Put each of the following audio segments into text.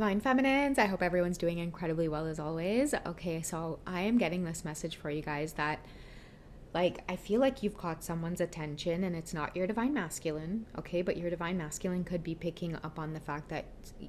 Divine Feminines. I hope everyone's doing incredibly well as always. Okay, so I am getting this message for you guys that, like, I feel like you've caught someone's attention and it's not your Divine Masculine, okay? But your Divine Masculine could be picking up on the fact that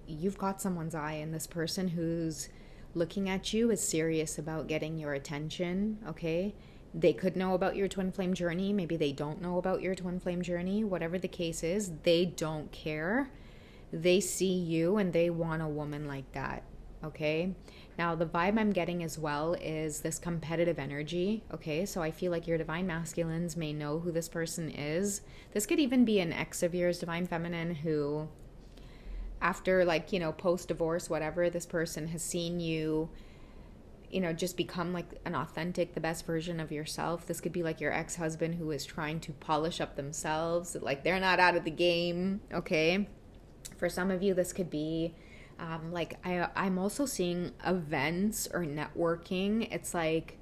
you've caught someone's eye, and this person who's looking at you is serious about getting your attention, okay? They could know about your twin flame journey. Maybe they don't know about your twin flame journey. Whatever the case is, they don't care. They see you and they want a woman like that, okay? Now, the vibe I'm getting as well is this competitive energy, okay? So I feel like your Divine Masculines may know who this person is. This could even be an ex of yours, Divine Feminine, who after, like, you know, post-divorce, whatever, this person has seen you, you know, just become like an authentic, the best version of yourself. This could be like your ex-husband who is trying to polish up themselves. Like, they're not out of the game, okay? For some of you, this could be I'm also seeing events or networking. It's like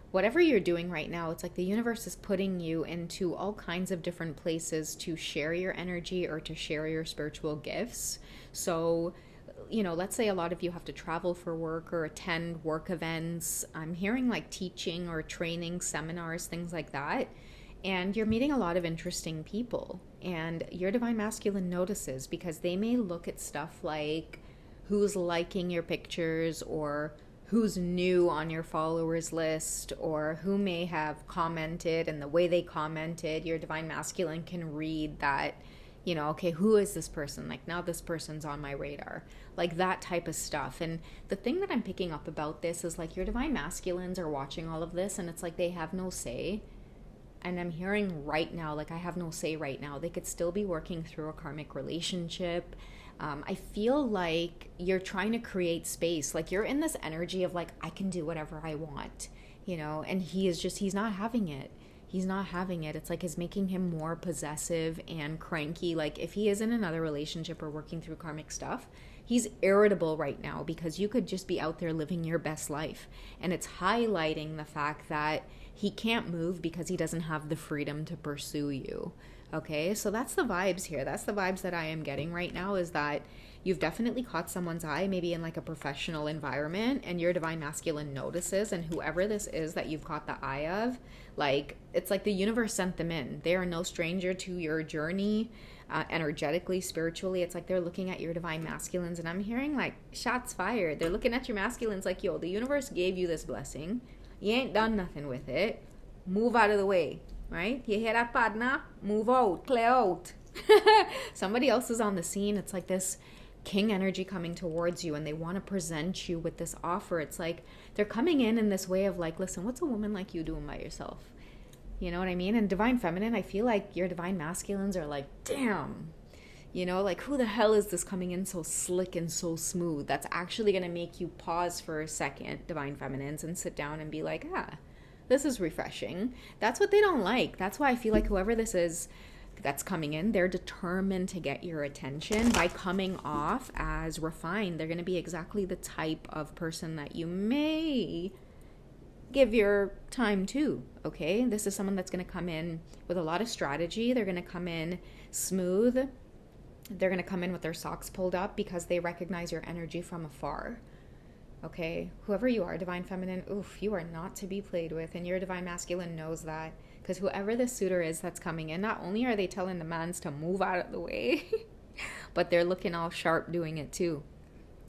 whatever you're doing right now, it's like the universe is putting you into all kinds of different places to share your energy or to share your spiritual gifts. So, you know, let's say a lot of you have to travel for work or attend work events. I'm hearing like teaching or training seminars, things like that. And you're meeting a lot of interesting people, and your Divine Masculine notices because they may look at stuff like who's liking your pictures or who's new on your followers list or who may have commented, and the way they commented, your Divine Masculine can read that, you know, okay, who is this person? Like, now this person's on my radar, like that type of stuff. And the thing that I'm picking up about this is like your Divine Masculines are watching all of this, and it's like they have no say. And I'm hearing right now, like, I have no say right now. They could still be working through a karmic relationship. I feel like you're trying to create space. Like, you're in this energy of like, I can do whatever I want, you know, and he's not having it. He's not having it. It's like it's making him more possessive and cranky. Like, if he is in another relationship or working through karmic stuff, he's irritable right now because you could just be out there living your best life. And it's highlighting the fact that he can't move because he doesn't have the freedom to pursue you. Okay, so that's the vibes here. That's the vibes that I am getting right now, is that you've definitely caught someone's eye, maybe in like a professional environment, and your Divine Masculine notices, and whoever this is that you've caught the eye of, like, it's like the universe sent them in. They are no stranger to your journey, energetically, spiritually. It's like they're looking at your Divine Masculines, and I'm hearing like shots fired. They're looking at your masculines like, yo, the universe gave you this blessing. You ain't done nothing with it. Move out of the way, right? You hear that, partner? Move out, clear out. Somebody else is on the scene. It's like this king energy coming towards you, and they want to present you with this offer. It's like they're coming in this way of like, listen, what's a woman like you doing by yourself? You know what I mean? And Divine Feminine, I feel like your Divine Masculines are like, damn, you know, like, who the hell is this coming in so slick and so smooth? That's actually going to make you pause for a second, Divine Feminines, and sit down and be like, this is refreshing. That's what they don't like. That's why I feel like whoever this is that's coming in, they're determined to get your attention by coming off as refined. They're going to be exactly the type of person that you may give your time to, okay? This is someone that's going to come in with a lot of strategy. They're going to come in smooth. They're going to come in with their socks pulled up because they recognize your energy from afar. Okay, whoever you are, Divine Feminine, oof, you are not to be played with, and your Divine Masculine knows that, because whoever the suitor is that's coming in, not only are they telling the mans to move out of the way, but they're looking all sharp doing it too.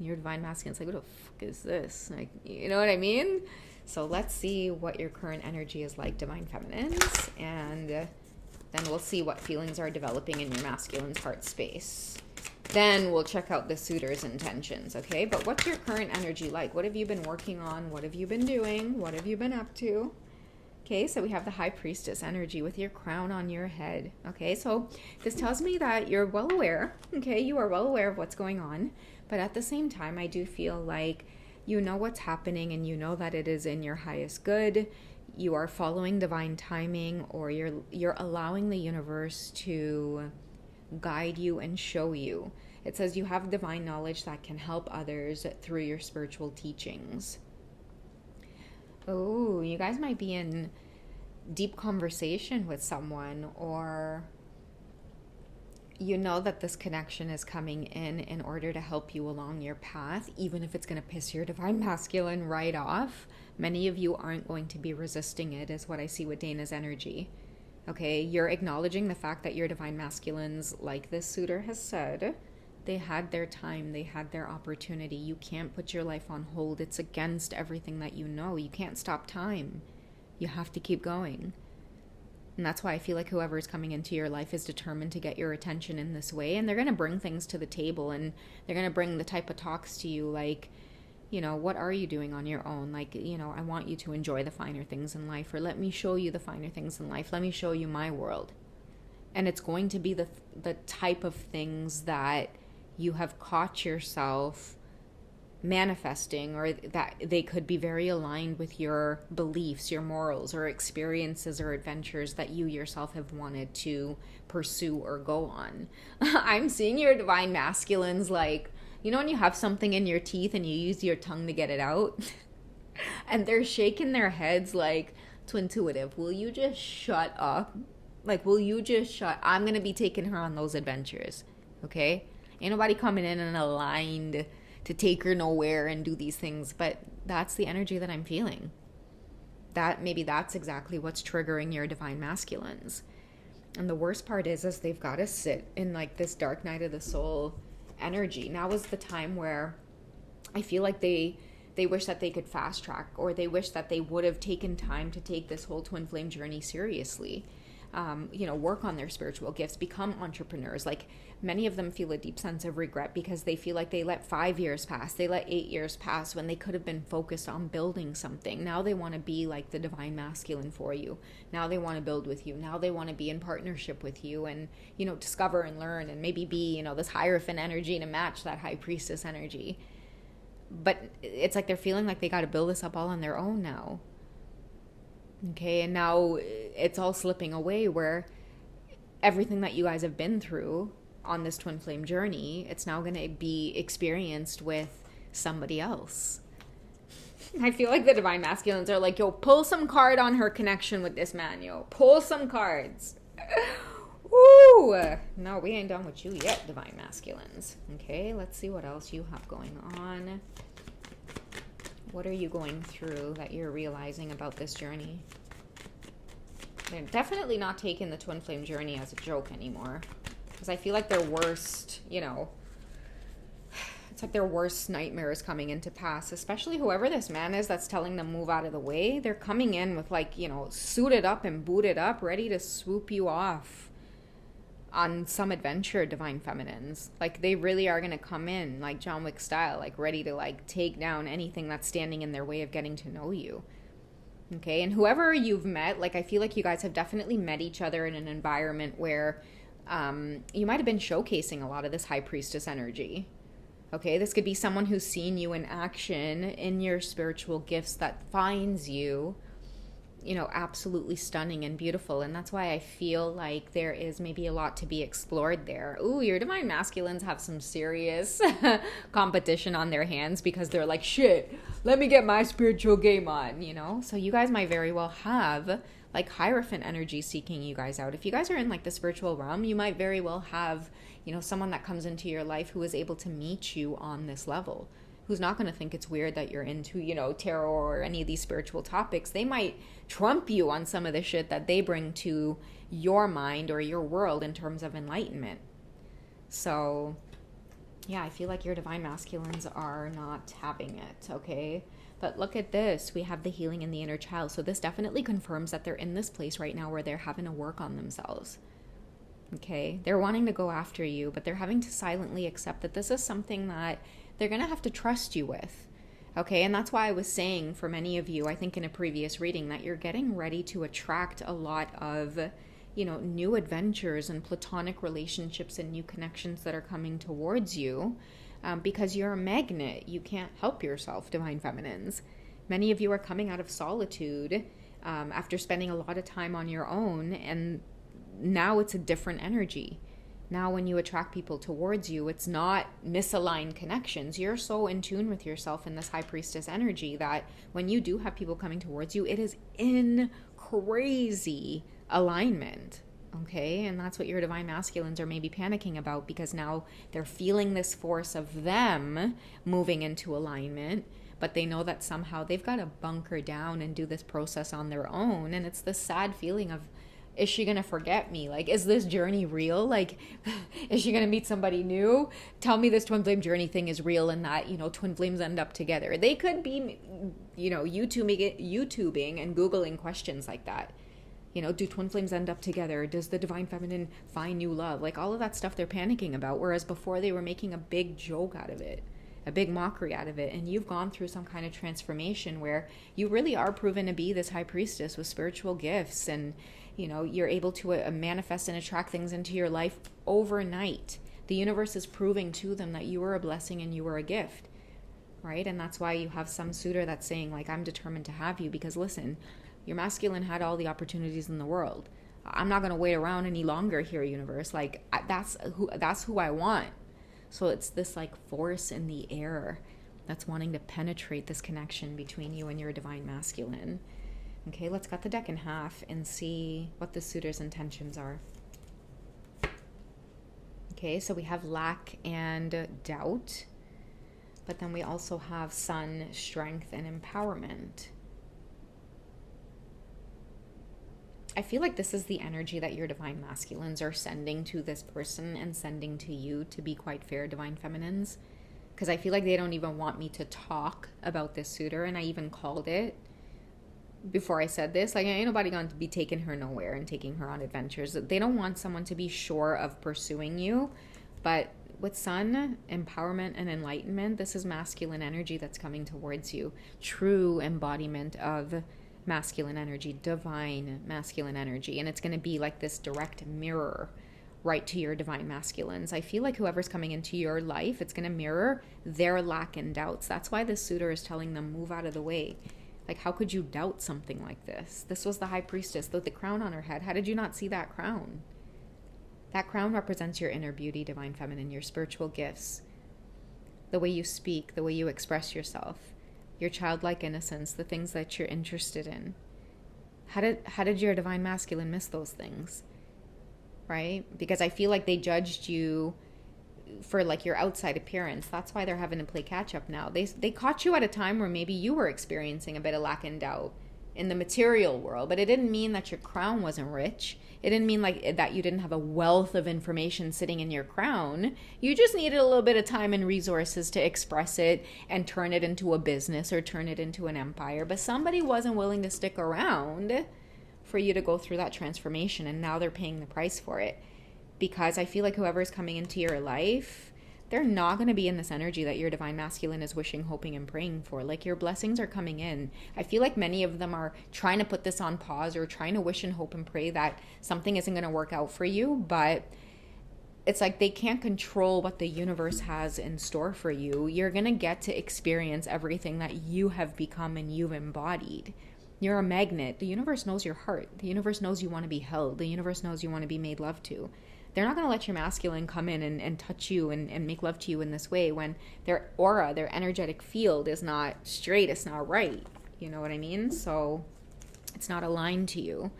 Your Divine Masculine's like, what the fuck is this? Like, you know what I mean? So let's see what your current energy is like, Divine Feminines, and then we'll see what feelings are developing in your masculine's heart space. Then we'll check out the suitor's intentions, okay? But what's your current energy like? What have you been working on? What have you been doing? What have you been up to? Okay, so we have the High Priestess energy with your crown on your head. Okay, so this tells me that you're well aware, okay? You are well aware of what's going on. But at the same time, I do feel like you know what's happening, and you know that it is in your highest good. You are following divine timing, or you're allowing the universe to guide you and show you. It says you have divine knowledge that can help others through your spiritual teachings. Oh, you guys might be in deep conversation with someone, or You know that this connection is coming in order to help you along your path, even if it's going to piss your divine masculine right off. Many of you aren't going to be resisting it, is what I see with Dana's energy. Okay, you're acknowledging the fact that your divine masculines, like this suitor has said, they had their time, they had their opportunity. You can't put your life on hold. It's against everything that you know. You can't stop time. You have to keep going. And that's why I feel like whoever is coming into your life is determined to get your attention in this way. And they're going to bring things to the table, and they're going to bring the type of talks to you like, what are you doing on your own? Like, I want you to enjoy the finer things in life, or let me show you the finer things in life. Let me show you my world. And it's going to be the type of things that you have caught yourself manifesting, or that they could be very aligned with your beliefs, your morals, or experiences or adventures that you yourself have wanted to pursue or go on. I'm seeing your divine masculines like, when you have something in your teeth and you use your tongue to get it out and they're shaking their heads like, to intuitive, will you just shut up? Like, will you just shut? I'm going to be taking her on those adventures. Okay? Ain't nobody coming in and aligned to take her nowhere and do these things, but that's the energy that I'm feeling. Maybe that's exactly what's triggering your divine masculines. And the worst part is they've got to sit in like this dark night of the soul energy. Now is the time where I feel like they wish that they could fast track, or they wish that they would have taken time to take this whole twin flame journey seriously. Work on their spiritual gifts, become entrepreneurs. Like, many of them feel a deep sense of regret because they feel like they let 5 years pass, they let 8 years pass when they could have been focused on building something. Now they want to be like the divine masculine for you. Now they want to build with you. Now they want to be in partnership with you and, discover and learn and maybe be, this hierophant energy to match that high priestess energy. But it's like they're feeling like they got to build this up all on their own now. Okay, and now it's all slipping away, where everything that you guys have been through on this twin flame journey, it's now going to be experienced with somebody else. I feel like the divine masculines are like, yo, pull some card on her connection with this man, yo. Pull some cards. Woo! No, we ain't done with you yet, divine masculines. Okay, let's see what else you have going on. What are you going through that you're realizing about this journey? They're definitely not taking the twin flame journey as a joke anymore. Because I feel like their worst, it's like their worst nightmare is coming into pass. Especially whoever this man is that's telling them move out of the way. They're coming in with suited up and booted up, ready to swoop you off on some adventure, divine feminines. Like, they really are going to come in like John Wick style, like ready to take down anything that's standing in their way of getting to know you. Okay, and whoever you've met, I feel like you guys have definitely met each other in an environment where you might have been showcasing a lot of this high priestess energy. Okay, this could be someone who's seen you in action in your spiritual gifts that finds you absolutely stunning and beautiful. And that's why I feel like there is maybe a lot to be explored there. Ooh, your divine masculines have some serious competition on their hands because they're like, shit, let me get my spiritual game on, So you guys might very well have hierophant energy seeking you guys out. If you guys are in the spiritual realm, you might very well have, someone that comes into your life who is able to meet you on this level, who's not going to think it's weird that you're into, tarot or any of these spiritual topics. They might trump you on some of the shit that they bring to your mind or your world in terms of enlightenment. So, yeah, I feel like your divine masculines are not having it, okay? But look at this. We have the healing in the inner child. So this definitely confirms that they're in this place right now where they're having to work on themselves. Okay? They're wanting to go after you, but they're having to silently accept that this is something that they're going to have to trust you with. Okay, and that's why I was saying for many of you, I think in a previous reading, that you're getting ready to attract a lot of, new adventures and platonic relationships and new connections that are coming towards you because you're a magnet. You can't help yourself, divine feminines. Many of you are coming out of solitude after spending a lot of time on your own, and now it's a different energy. Now when you attract people towards you, it's not misaligned connections. You're so in tune with yourself in this high priestess energy that when you do have people coming towards you, it is in crazy alignment. Okay, and that's what your divine masculines are maybe panicking about, because now they're feeling this force of them moving into alignment, but they know that somehow they've got to bunker down and do this process on their own. And it's this sad feeling of, is she going to forget me? Like, is this journey real? Like, is she going to meet somebody new? Tell me this twin flame journey thing is real, and that, twin flames end up together. They could be, YouTubing and Googling questions like that. Do twin flames end up together? Does the divine feminine find new love? Like, all of that stuff they're panicking about. Whereas before they were making a big joke out of it, a big mockery out of it. And you've gone through some kind of transformation where you really are proven to be this high priestess with spiritual gifts. And, you're able to manifest and attract things into your life overnight. The universe is proving to them that you are a blessing and you are a gift, right? And that's why you have some suitor that's saying, like, I'm determined to have you, because listen, your masculine had all the opportunities in the world. I'm not going to wait around any longer here, universe. Like, that's who I want. So it's this like force in the air that's wanting to penetrate this connection between you and your divine masculine. Okay, let's cut the deck in half and see what the suitor's intentions are. Okay, so we have lack and doubt, but then we also have sun, strength, and empowerment. I feel like this is the energy that your divine masculines are sending to this person and sending to you, to be quite fair, divine feminines. Because I feel like they don't even want me to talk about this suitor. And I even called it before I said this. Like, ain't nobody going to be taking her nowhere and taking her on adventures. They don't want someone to be sure of pursuing you. But with sun, empowerment, and enlightenment, this is masculine energy that's coming towards you. True embodiment of masculine energy, divine masculine energy. And it's going to be like this direct mirror right to your divine masculines. I feel like whoever's coming into your life, it's going to mirror their lack and doubts. That's why this suitor is telling them, move out of the way. Like, how could you doubt something like this? This was the high priestess with the crown on her head. How did you not see that crown? That crown represents your inner beauty, divine feminine, your spiritual gifts, the way you speak, the way you express yourself, your childlike innocence, the things that you're interested in. How did your divine masculine miss those things? Right? Because I feel like they judged you for like your outside appearance. That's why they're having to play catch up now. They caught you at a time where maybe you were experiencing a bit of lack and doubt in the material world, but it didn't mean that your crown wasn't rich. It didn't mean like that you didn't have a wealth of information sitting in your crown. You just needed a little bit of time and resources to express it and turn it into a business or turn it into an empire. But somebody wasn't willing to stick around for you to go through that transformation, and now they're paying the price for it. Because I feel like whoever's coming into your life, they're not going to be in this energy that your divine masculine is wishing, hoping, and praying for. Like, your blessings are coming in. I feel like many of them are trying to put this on pause or trying to wish and hope and pray that something isn't going to work out for you. But it's like they can't control what the universe has in store for you. You're going to get to experience everything that you have become and you've embodied. You're a magnet. The universe knows your heart. The universe knows you want to be held. The universe knows you want to be made love to. They're not going to let your masculine come in and touch you and make love to you in this way when their aura, their energetic field is not straight. It's not right. You know what I mean? So it's not aligned to you.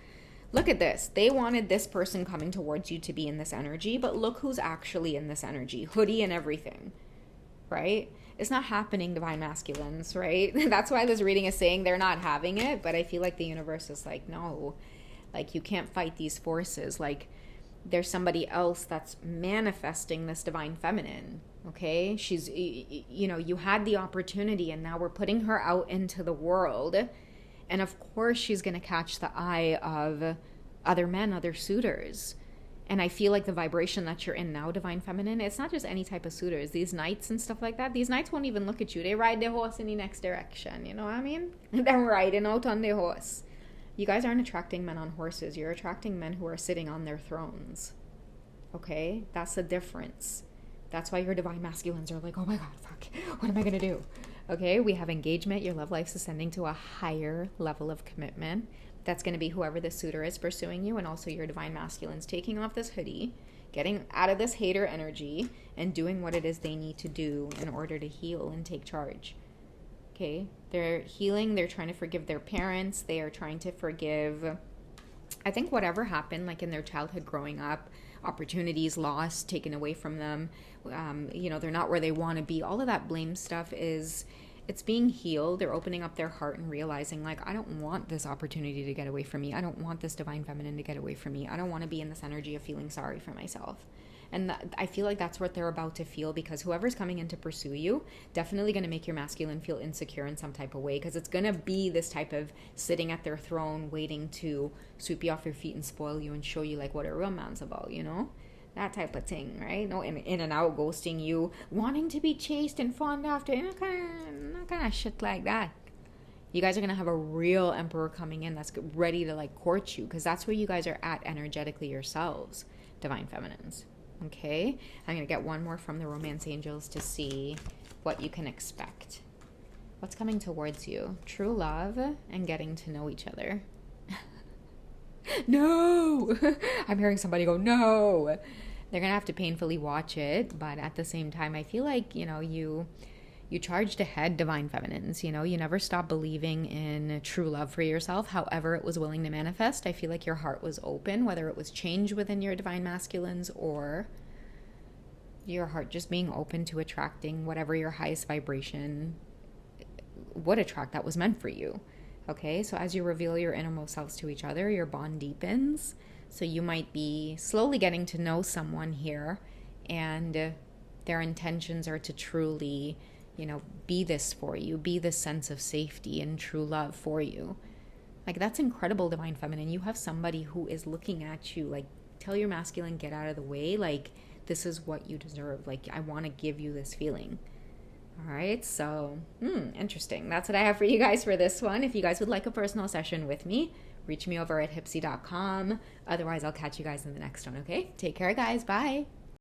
Look at this. They wanted this person coming towards you to be in this energy, but look who's actually in this energy. Hoodie and everything, right? It's not happening, divine masculines, right? That's why this reading is saying they're not having it, but I feel like the universe is like, no, like, you can't fight these forces. Like, there's somebody else that's manifesting this divine feminine, okay? She's, you had the opportunity, and now we're putting her out into the world. And of course, she's going to catch the eye of other men, other suitors. And I feel like the vibration that you're in now, divine feminine, it's not just any type of suitors. These knights and stuff like that, these knights won't even look at you. They ride their horse in the next direction, you know what I mean? They're riding out on their horse. You guys aren't attracting men on horses. You're attracting men who are sitting on their thrones. Okay? That's the difference. That's why your divine masculines are like, oh my God, fuck. What am I going to do? Okay? We have engagement. Your love life's ascending to a higher level of commitment. That's going to be whoever the suitor is pursuing you, and also your divine masculines taking off this hoodie, getting out of this hater energy, and doing what it is they need to do in order to heal and take charge. Okay, they're healing. They're trying to forgive their parents. They are trying to forgive I think whatever happened, like in their childhood growing up, opportunities lost, taken away from them, they're not where they want to be. All of that blame stuff it's being healed. They're opening up their heart and realizing, like, I don't want this opportunity to get away from me. I don't want this divine feminine to get away from me. I don't want to be in this energy of feeling sorry for myself. And I feel like that's what they're about to feel, because whoever's coming in to pursue you, definitely going to make your masculine feel insecure in some type of way, because it's going to be this type of sitting at their throne waiting to sweep you off your feet and spoil you and show you like what a real man's about, that type of thing, right? No, in and out, ghosting you, wanting to be chased and fawned after, kind of shit like that. You guys are going to have a real emperor coming in that's ready to like court you, because that's where you guys are at energetically yourselves, divine feminines. Okay, I'm going to get one more from the romance angels to see what you can expect. What's coming towards you? True love and getting to know each other. No! I'm hearing somebody go, no! They're going to have to painfully watch it, but at the same time, I feel like, you charged ahead, divine feminines. You never stop believing in true love for yourself, however it was willing to manifest. I feel like your heart was open, whether it was change within your divine masculines or your heart just being open to attracting whatever your highest vibration would attract that was meant for you. Okay, so as you reveal your innermost selves to each other, your bond deepens. So you might be slowly getting to know someone here, and their intentions are to truly be this for you, be this sense of safety and true love for you. Like, that's incredible, divine feminine. You have somebody who is looking at you like, tell your masculine, get out of the way. Like, this is what you deserve. Like, I want to give you this feeling. All right, so interesting. That's what I have for you guys for this one. If you guys would like a personal session with me, reach me over at hipsy.com. Otherwise, I'll catch you guys in the next one, okay? Take care, guys. Bye.